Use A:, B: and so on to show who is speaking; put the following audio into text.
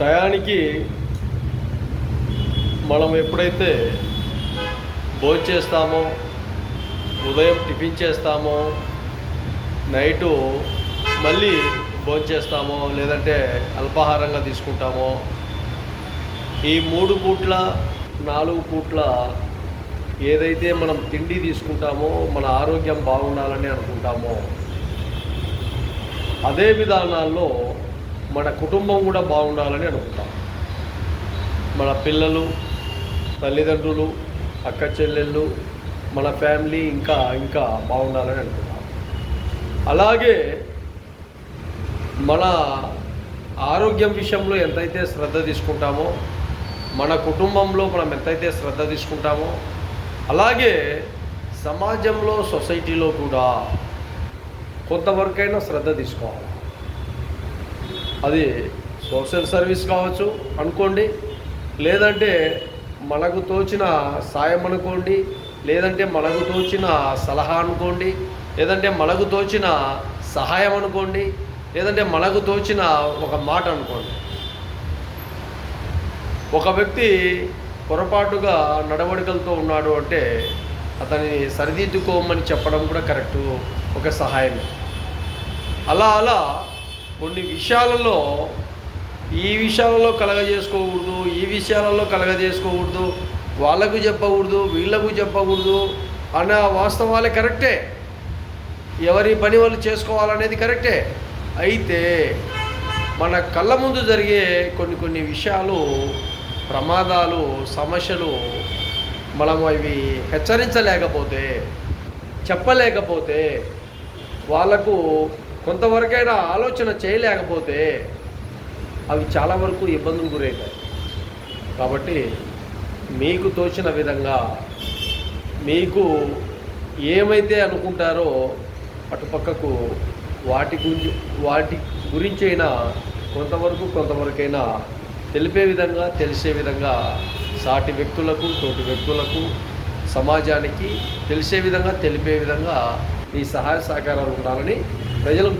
A: టయానికి మనం ఎప్పుడైతే భోజనం చేస్తామో, ఉదయం టిఫిన్ చేస్తామో, నైటు మళ్ళీ భోజనం చేస్తామో, లేదంటే అల్పాహారంగా తీసుకుంటామో, ఈ 3 పూట్ల 4 పూట్ల ఏదైతే మనం తిండి తీసుకుంటామో, మన ఆరోగ్యం బాగుండాలని అనుకుంటామో, అదే విధానాల్లో మన కుటుంబం కూడా బాగుండాలని అనుకుంటాం. మన పిల్లలు, తల్లిదండ్రులు, అక్క చెల్లెళ్ళు, మన ఫ్యామిలీ ఇంకా బాగుండాలని అనుకుంటాం. అలాగే మన ఆరోగ్యం విషయంలో ఎంతైతే శ్రద్ధ తీసుకుంటామో, మన కుటుంబంలో మనం ఎంతైతే శ్రద్ధ తీసుకుంటామో, అలాగే సమాజంలో, సొసైటీలో కూడా కొంతవరకైనా శ్రద్ధ తీసుకోవాలి. అది సోషల్ సర్వీస్ కావచ్చు అనుకోండి, లేదంటే మనకు తోచిన సాయం అనుకోండి, లేదంటే మనకు తోచిన సలహా అనుకోండి, లేదంటే మనకు తోచిన సహాయం అనుకోండి, లేదంటే మనకు తోచిన ఒక మాట అనుకోండి. ఒక వ్యక్తి పొరపాటుగా నడవడికలతో ఉన్నాడు అంటే అతన్ని సరిదిద్దుకోమని చెప్పడం కూడా కరెక్టు, ఒక సహాయం. అలా కొన్ని విషయాలలో ఈ విషయాలలో కలగజేసుకోకూడదు, ఈ విషయాలలో కలగజేసుకోకూడదు, వాళ్ళకు చెప్పకూడదు, వీళ్ళకు చెప్పకూడదు అన్న వాస్తవాలే కరెక్టే. ఎవరి పని వాళ్ళు చేసుకోవాలనేది కరెక్టే. అయితే మన కళ్ళ ముందు జరిగే కొన్ని విషయాలు, ప్రమాదాలు, సమస్యలు మనం అవి హెచ్చరించలేకపోతే, చెప్పలేకపోతే, వాళ్ళకు కొంతవరకైనా ఆలోచన చేయలేకపోతే అవి చాలా వరకు ఇబ్బందులు గురవుతాయి. కాబట్టి మీకు తోచిన విధంగా మీకు ఏమైతే అనుకుంటారో అటుపక్కకు వాటి గురించైనా కొంతవరకైనా తెలిసే విధంగా సాటి వ్యక్తులకు, తోటి వ్యక్తులకు, సమాజానికి తెలిసే విధంగా, తెలిపే విధంగా ఈ సహాయ సహకారాలు ఉండాలని ప్రజలకు